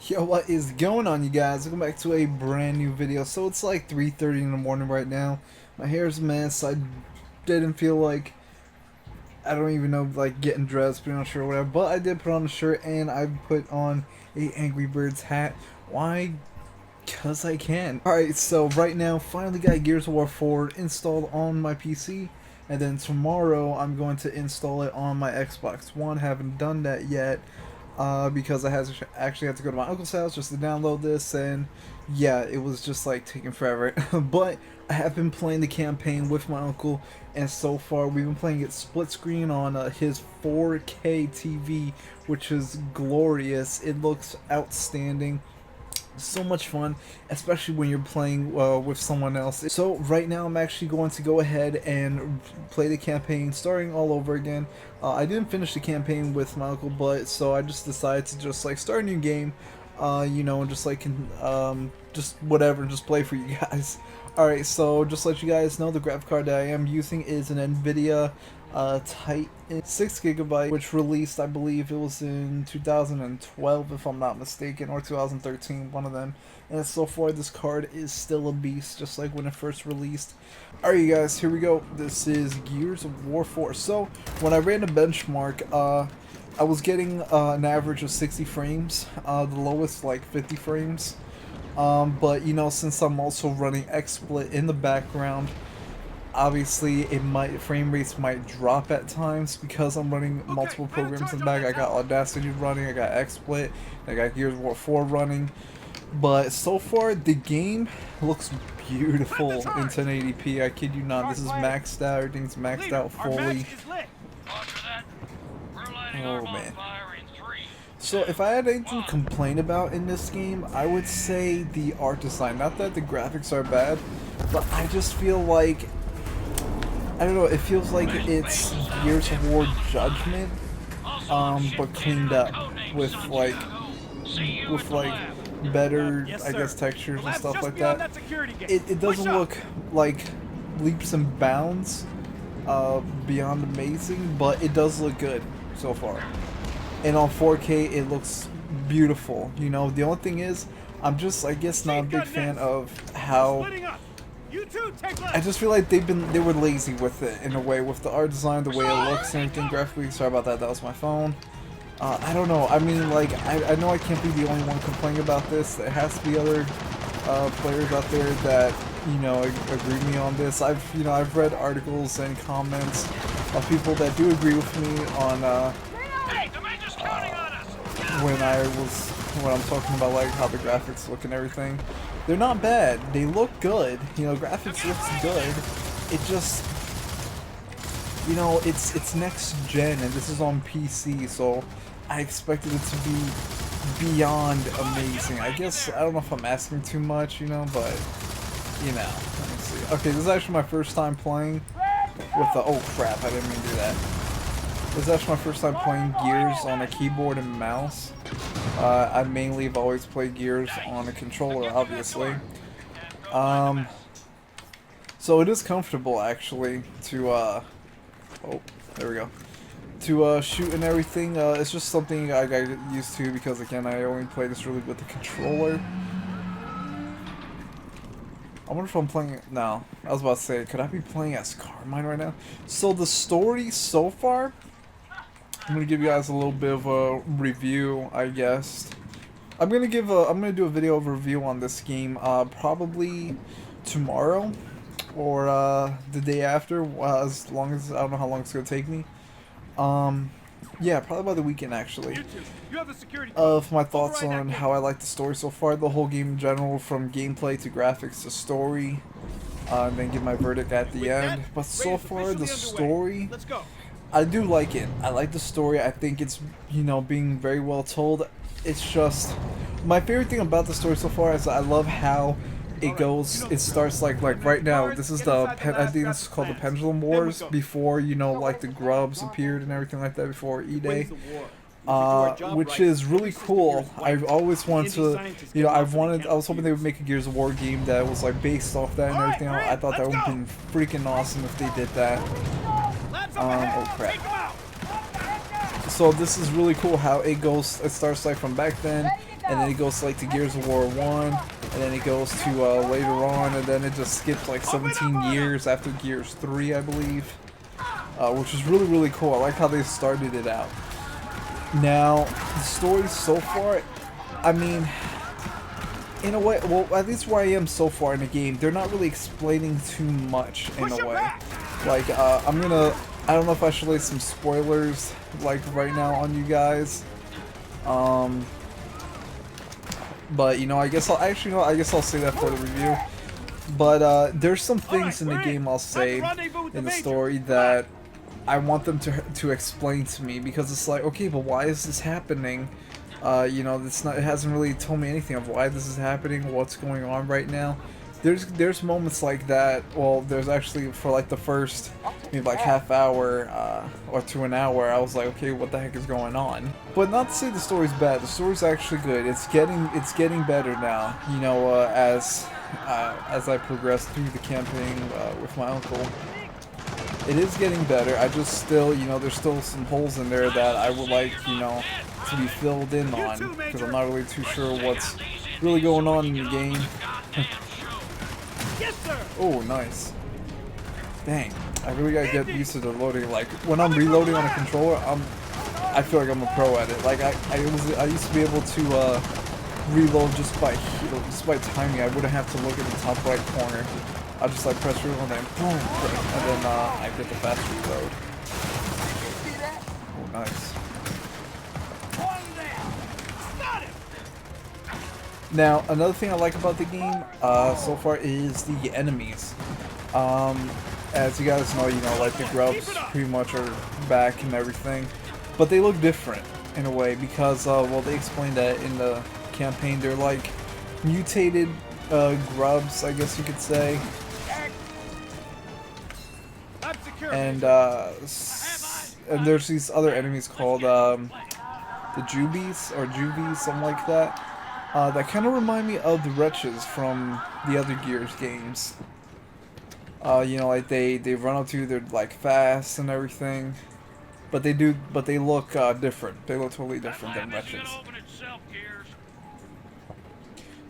Yo, what is going on, you guys? Welcome back to a brand new video. So it's like 3:30 in the morning right now. My hair's a mess. I didn't feel like, I don't even know, like getting dressed, putting on a shirt or whatever. But I did put on a shirt and I put on a Angry Birds hat. Why? Because I can. Alright, so right now, finally got Gears of War 4 installed on my PC. And then tomorrow, I'm going to install it on my Xbox One. Haven't done that yet. Because I actually had to go to my uncle's house just to download this, and yeah, it was just like taking forever. But I have been playing the campaign with my uncle, and so far we've been playing it split screen on his 4K TV, which is glorious. It looks outstanding. So much fun, especially when you're playing with someone else. So right now I'm actually going to go ahead and play the campaign starting all over again. I didn't finish the campaign with my uncle, but so I just decided to just like start a new game, you know, and just like just whatever, just play for you guys. Alright, so just to let you guys know, the graphic card that I am using is an NVIDIA Titan 6GB, which released, I believe it was in 2012 if I'm not mistaken, or 2013, one of them. And so far this card is still a beast, just like when it first released. Alright, you guys, here we go. This is Gears of War 4. So when I ran the benchmark, I was getting an average of 60 frames, the lowest like 50 frames. But you know, since I'm also running XSplit in the background, obviously frame rates might drop at times because I'm running multiple programs in the back. I got Audacity running, I got XSplit, I got Gears of War 4 running. But so far the game looks beautiful in 1080p. I kid you not. This is maxed out. Everything's maxed out fully. Oh man. So if I had anything to complain about in this game, I would say the art design. Not that the graphics are bad, but I just feel like, I don't know, it feels like it's Gears of War Judgment, but cleaned up with like better, I guess, textures and stuff like that. It doesn't look like leaps and bounds beyond amazing, but it does look good so far. And on 4K, it looks beautiful. You know, the only thing is, I'm just, I guess, not a big fan of how. I just feel like they were lazy with it in a way, with the art design, the way it looks, and everything graphically. Sorry about that. That was my phone. I don't know. I mean, like, I know I can't be the only one complaining about this. There has to be other players out there that, you know, agree with me on this. I've read articles and comments of people that do agree with me on. When I'm talking about like how the graphics look and everything, they're not bad. They look good. You know, graphics looks good. It just, you know, it's next gen and this is on PC, so I expected it to be beyond amazing. I guess, I don't know if I'm asking too much, you know, but you know, let me see. Okay, this is actually my first time playing with the, oh crap, I didn't mean to do that. This is actually my first time playing Gears on a keyboard and mouse. I mainly have always played Gears on a controller, obviously. So it is comfortable, actually, to, oh, there we go. To shoot and everything. It's just something I got used to because, again, I only play this really with the controller. I wonder if I'm playing. No, I was about to say, could I be playing as Carmine right now? So the story so far, I'm gonna give you guys a little bit of a review, I guess. I'm gonna do a video review on this game, probably tomorrow or the day after, as long as, I don't know how long it's gonna take me. Yeah, probably by the weekend actually. Of my thoughts on how I like the story so far, the whole game in general, from gameplay to graphics to story, and then give my verdict at the end. But so far, the story, I do like it. I like the story. I think it's, you know, being very well told. It's just, my favorite thing about the story so far is I love how it goes. It starts like right now. This is the I think it's called the Pendulum Wars, before, you know, like the grubs appeared and everything like that, before E-Day. Which is really cool. I've always wanted to, you know, I was hoping they would make a Gears of War game that was like based off that and everything. I thought that would have been freaking awesome if they did that. Oh crap. So this is really cool how it goes. It starts like from back then, and then it goes like to Gears of War 1, and then it goes to later on, and then it just skips like 17 years after Gears 3, I believe, which is really, really cool. I like how they started it out. Now, the story so far, I mean, in a way, well, at least where I am so far in the game, they're not really explaining too much in a way. Like, I don't know if I should lay some spoilers, like, right now on you guys. But, you know, I guess I guess I'll say that for the review. But, there's some things in the game I'll say in the story that I want them to explain to me, because it's like, okay, but why is this happening? You know, it hasn't really told me anything of why this is happening, what's going on right now. There's moments like that. Well, there's actually, for like the first maybe like half hour or to an hour, I was like, okay, what the heck is going on? But not to say the story's bad. The story's actually good. It's getting better now. You know, as I progress through the campaign with my uncle. It is getting better. I just still, you know, there's still some holes in there that I would like, you know, to be filled in on, because I'm not really too sure what's really going on in the game. Oh, nice. Dang, I really gotta get used to the loading. Like, when I'm reloading on a controller, I feel like I'm a pro at it. Like, I used to be able to reload just by timing. I wouldn't have to look at the top right corner. I'll just like press reload and then boom, and then I get the fast reload. Oh, nice. Now, another thing I like about the game so far is the enemies. As you guys know, like the grubs pretty much are back and everything, but they look different in a way because, well, they explained that in the campaign. They're like mutated grubs, I guess you could say. And there's these other enemies called the Jubies or Juvies, something like that. That kind of remind me of the Wretches from the other Gears games. You know, like they run up to you, they're like fast and everything, but they look different. They look totally different than Wretches.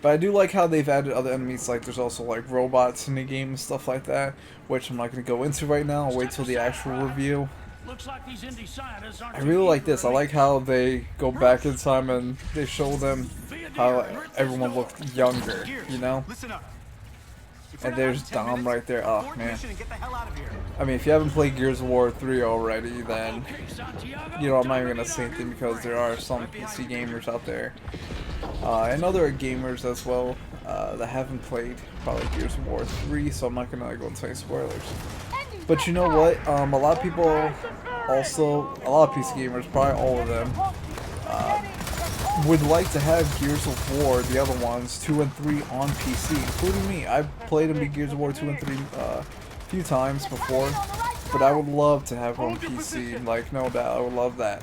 But I do like how they've added other enemies, like there's also like robots in the game and stuff like that, which I'm not going to go into right now. I'll wait till the actual review. I really like this. I like how they go back in time and they show them how everyone looked younger, you know? And there's Dom right there. Oh, man. I mean, if you haven't played Gears of War 3 already, then, you know, I'm not even going to say anything because there are some PC gamers out there. And other gamers as well that haven't played probably Gears of War 3, so I'm not going to go into any spoilers. But you know what? A lot of people also, a lot of PC gamers, probably all of them, would like to have Gears of War, the other ones, 2 and 3 on PC, including me. I've played them in Gears of War 2 and 3 a few times before, but I would love to have it on PC, like, no doubt, I would love that.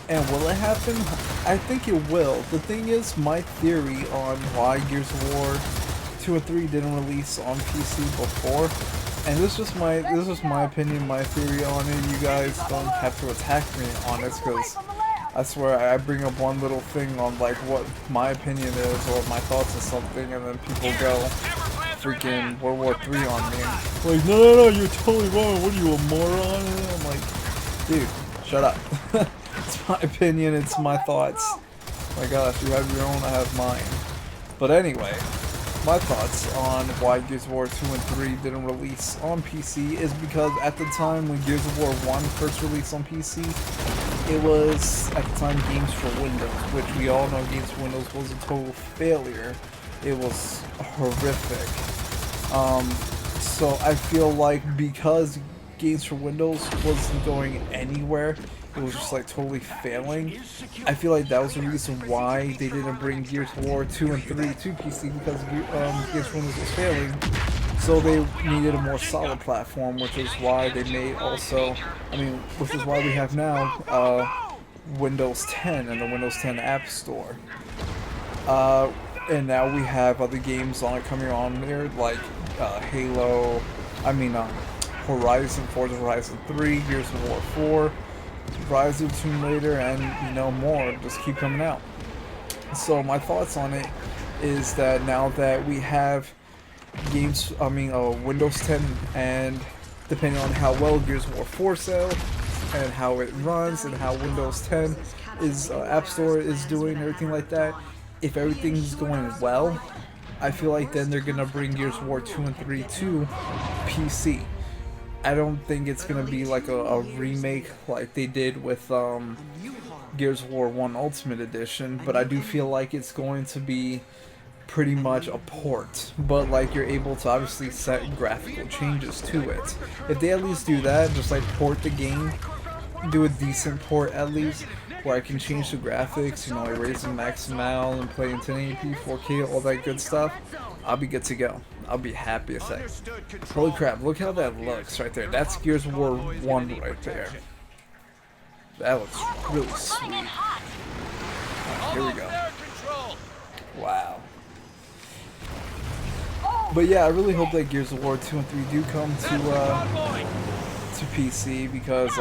And will it happen? I think it will. The thing is, my theory on why Gears of War 2 and 3 didn't release on PC before, and this is my opinion, my theory on it. You guys don't have to attack me on this, because I swear I bring up one little thing on like what my opinion is or my thoughts on something, and then people go freaking World War 3 on me. Like, no, you're totally wrong. What are you, a moron? And I'm like, dude, shut up. It's my opinion. It's my thoughts. My gosh, you have your own. I have mine. But anyway, my thoughts on why Gears of War 2 and 3 didn't release on PC is because at the time when Gears of War 1 first released on PC, it was, at the time, Games for Windows, which we all know Games for Windows was a total failure. It was horrific. So I feel like because Games for Windows wasn't going anywhere, it was just like totally failing. I feel like that was the reason why they didn't bring Gears of War 2 and 3 to PC, because Gears of Windows was failing. So they needed a more solid platform, which is why they made which is why we have now Windows 10 and the Windows 10 App Store. And now we have other games coming on there, like Halo, Horizon, Forza Horizon 3, Gears of War 4, Rise of the Tomb Raider, and you know, more just keep coming out. So my thoughts on it is that now that we have Windows 10, and depending on how well Gears of War 4 sells and how it runs and how Windows 10 is App Store is doing, everything like that, if everything's going well, I feel like then they're gonna bring Gears of War 2 and 3 to PC. I don't think it's gonna be like a remake like they did with Gears of War 1 Ultimate Edition, but I do feel like it's going to be pretty much a port, but like you're able to obviously set graphical changes to it. If they at least do that, just like port the game, do a decent port at least, where I can change the graphics, you know, like raise them maximal and play in 1080p, 4K, all that good stuff, I'll be good to go. I'll be happy as heck. Holy crap, look how that looks right there. That's Gears of War 1 right there. That looks really sweet. Right, here we go. Wow. But yeah, I really hope that Gears of War 2 and 3 do come to PC, because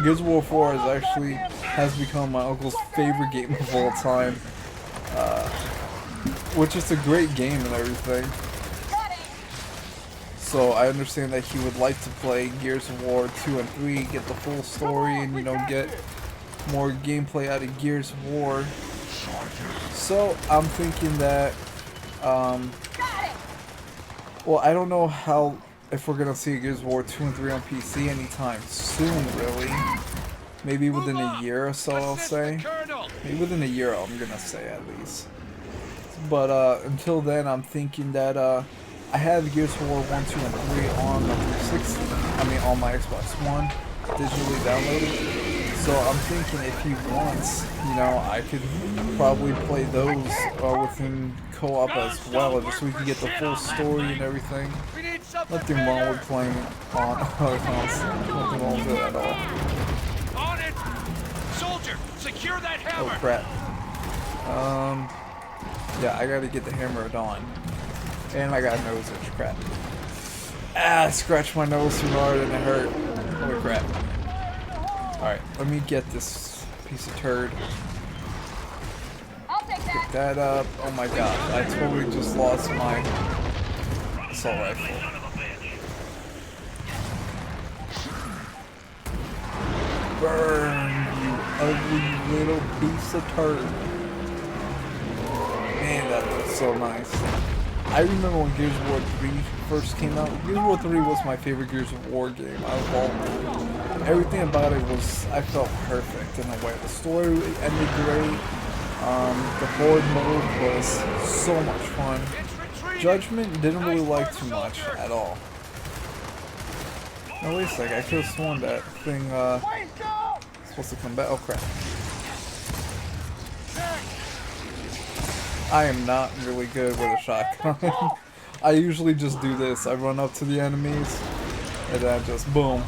Gears of War 4 has become my uncle's favorite game of all time, which is a great game and everything. So I understand that he would like to play Gears of War 2 and 3, get the full story, and you know, get more gameplay out of Gears of War. So I'm thinking that, well, I don't know if we're gonna see Gears of War 2 and 3 on PC anytime soon, really. Maybe within a year or so, I'll say. Maybe within a year, I'm gonna say at least. But until then, I'm thinking that I have Gears of War 1, 2, and 3 on the 360. I mean, on my Xbox One, digitally downloaded. So I'm thinking if he wants, you know, I could probably play those within co-op as well, just so we can get the full story and everything. Nothing wrong with playing on other consoles. Nothing wrong with it at all. On it! Soldier, secure that hammer! Oh crap. Yeah, I gotta get the hammer on. And I got a nose itch, crap. Ah, I scratched my nose too hard and it hurt. Holy crap. Alright, let me get this piece of turd. I'll take that. Pick that up. Oh my god, I totally just lost my assault rifle. Burn, you ugly little piece of turd. Man, that looks so nice. I remember when Gears of War 3 first came out. Gears of War 3 was my favorite Gears of War game out of all. Everything about it was, I felt perfect in a way. The story ended great. The horde mode was so much fun. Judgment didn't really like too much at all. Now wait a sec, I could have sworn that thing supposed to come back. Oh crap. I am not really good with a shotgun. I usually just do this. I run up to the enemies and then just boom.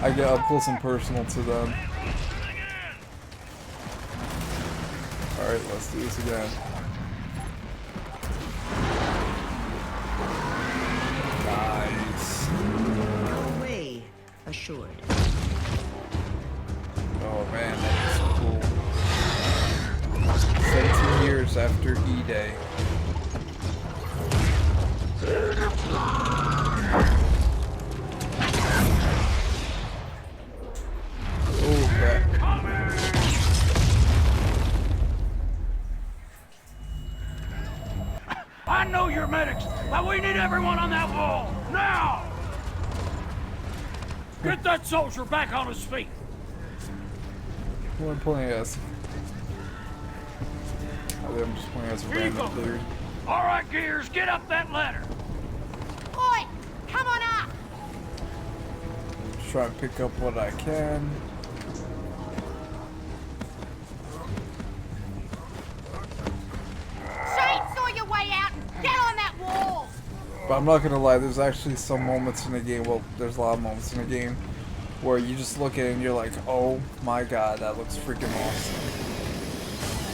I get up close and personal to them. Alright, let's do this again. Nice. Array assured. Oh man, that is so cool. 17 years after E-Day. Oh crap. I know you're medics, but we need everyone on that wall, now! Get that soldier back on his feet! What am I playing as? I'm just playing as a random dude. All right, Gears, get up that ladder. Oi! Come on up! Just try and pick up what I can. Chainsaw your way out and get on that wall! But I'm not gonna lie, there's actually some moments in the game, well, there's a lot of moments in the game where you just look at it and you're like, oh my god, that looks freaking awesome.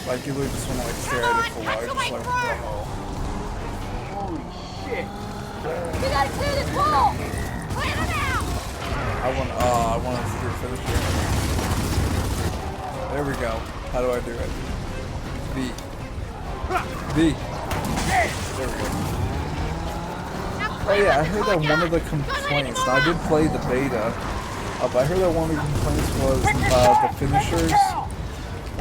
Like, you literally just want to like stare at it for a while, you're just like, whoa. Holy shit. We gotta clear this wall! Clear them out! I want to do a finisher. There we go. How do I do it? V. V. There we go. Oh yeah, I heard that one of the complaints, now I did play the beta, but I heard that one of the complaints was the finishers,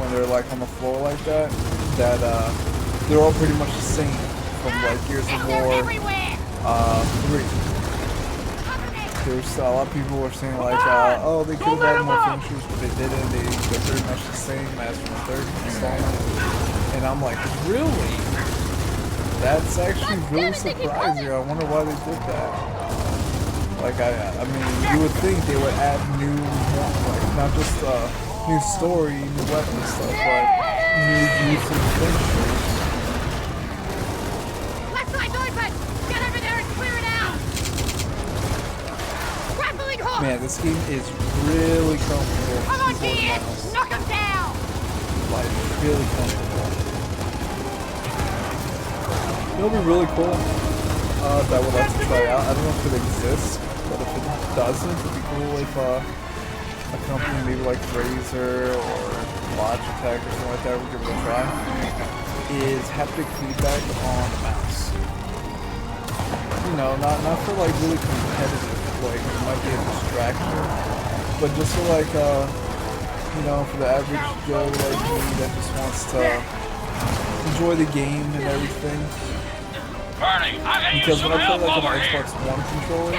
when they're like on the floor like that, they're all pretty much the same from like Gears of War 3. There's a lot of people were saying like, oh, they could have had more finishers, but they didn't. They're pretty much the same as from the third installment. And I'm like, really? That's actually really surprising. I wonder why they did that. Like, I mean, you would think they would add new, like, not just new story, new weapon stuff, but new use of finishers. Left side's open! Get over there and clear it out! Grappling hook! Man, this game is really comfortable. Come on, Gears! Knock him down! Like, really comfortable. It'll be really cool that I would like to try out. I don't know if it exists, but if it doesn't, it'd be cool if a company maybe like Razer or Logitech or something like that would give it a try. Is haptic feedback on the mouse. You know, not for like really competitive, like it might be a distraction, but just for like you know, for the average Joe like me that just wants to enjoy the game and everything. Because when I play like on my Xbox One controller,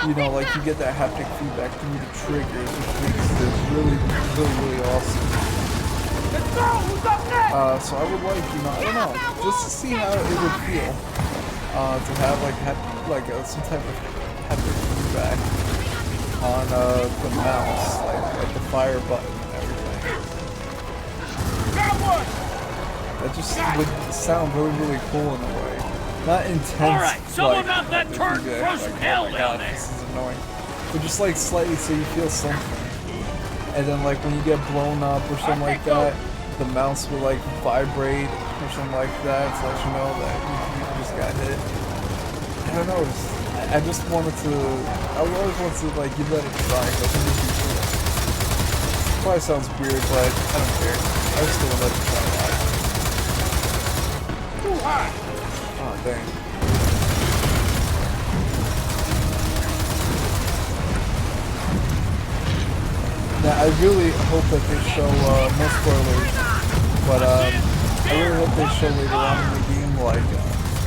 you know, like you get that haptic feedback through the triggers, which makes it really, really, really awesome. So I would like, you know, I don't know, just to see how it would feel to have like some type of haptic feedback on the mouse, like the fire button and everything. That just would sound really, really cool in a way. Not intense. Alright, someone like, mount that turret and throw some hell oh my down God, there. this is annoying. But just like slightly so you feel something. And then like when you get blown up or something like that, the mouse will like vibrate or something like that to let you know that you just got hit. I don't know, I just wanted to, I always wanted to like give that a try because I think it'd be cool. Probably sounds weird, but I don't care. I just want to let it try it out. Too high. Oh, dang. Now, I really hope that they show, no spoilers, but, I really hope they show later on in the game, like,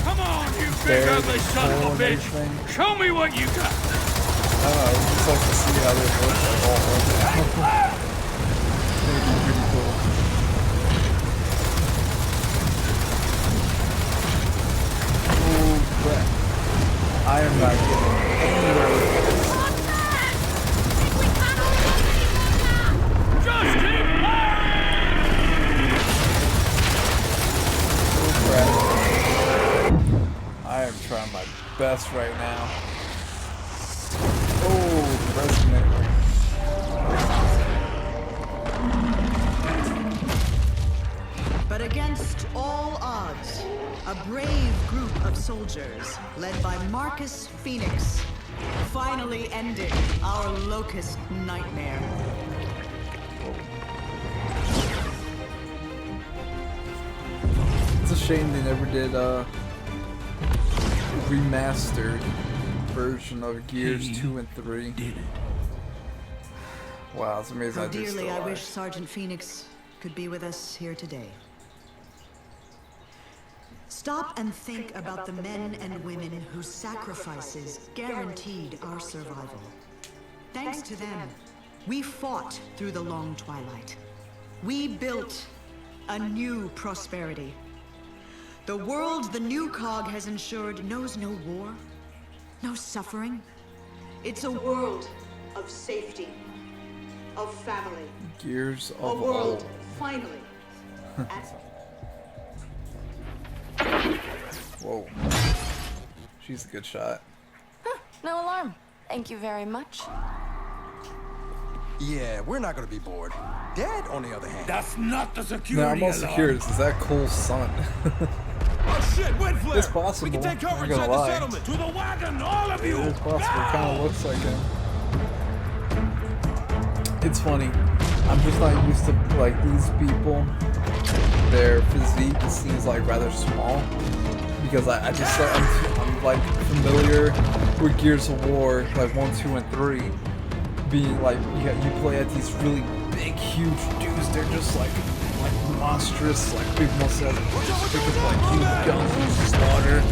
Come on, you big bears ugly and son of coal a and bitch. everything. Show me what you got. I don't know, I would just like to see how they look, like, all over. It'd be pretty cool. Oh, crap. I am not getting anywhere with this. Just keep firing. Oh, crap. I am trying my best right now. Oh, resonate. But against all odds, a brave group of soldiers, led by Marcus Phoenix, finally ended our Locust nightmare. It's a shame they never did a remastered version of Gears 2 and 3. Wow, it's amazing. How I do dearly still I alive. wish Sergeant Phoenix could be with us here today. Stop and think about the men and women whose sacrifices guaranteed our survival. Thanks to them, we fought through the long twilight. We built a new prosperity. The world the new cog has ensured knows no war, no suffering. It's a world of safety, of family, Gears a of world old. finally. Whoa. She's a good shot. No alarm. Thank you very much. Yeah, we're not gonna be bored. Dad, on the other hand. That's not the Now security I'm also alarm. curious, is that Cole's son? Oh shit, wind flare! It's possible. We can take I'm not coverage gonna at the lie. settlement. To the wagon, all of you. It's possible. It kind of looks like him. it's funny. I'm just not used to like these people. Their physique seems like rather small because I just I'm like familiar with Gears of War like 1, 2, and 3 being like you play at these really big, huge dudes. They're just like monstrous, like big mustaches, just pick up like huge guns and just slaughter.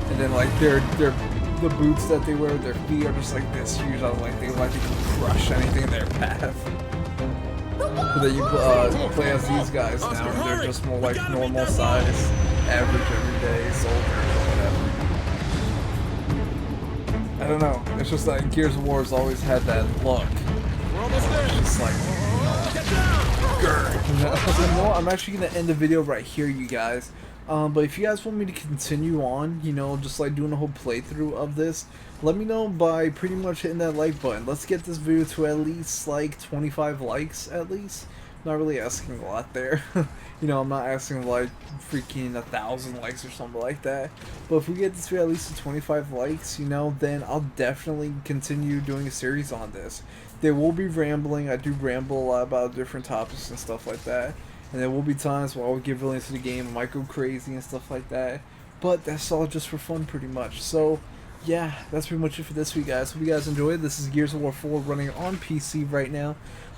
And then like the boots that they wear, their feet are just like this huge. I'm like they can crush anything in their path. But then you play as these guys now, and they're just more like normal size, average everyday soldiers or whatever. I don't know. It's just like Gears of War has always had that look. It's just like, grr. You know, I'm actually gonna end the video right here, you guys. But if you guys want me to continue on, you know, just like doing a whole playthrough of this, let me know by pretty much hitting that like button. Let's get this video to at least like 25 likes at least. I'm not really asking a lot there. You know, I'm not asking like freaking 1,000 likes or something like that. But if we get this video at least to 25 likes, you know, then I'll definitely continue doing a series on this. There will be rambling. I do ramble a lot about different topics and stuff like that. And there will be times where I'll get really into the game, I might go crazy and stuff like that. But that's all just for fun pretty much. So, yeah, that's pretty much it for this week, guys. Hope you guys enjoyed. This is Gears of War 4 running on PC right now.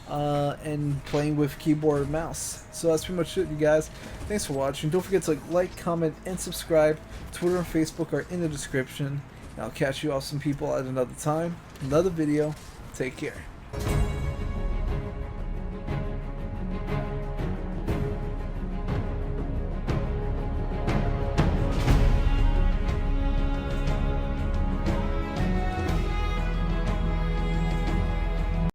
And playing with keyboard and mouse. So that's pretty much it, you guys. Thanks for watching. Don't forget to like, comment, and subscribe. Twitter and Facebook are in the description. And I'll catch you awesome people at another time, another video. Take care.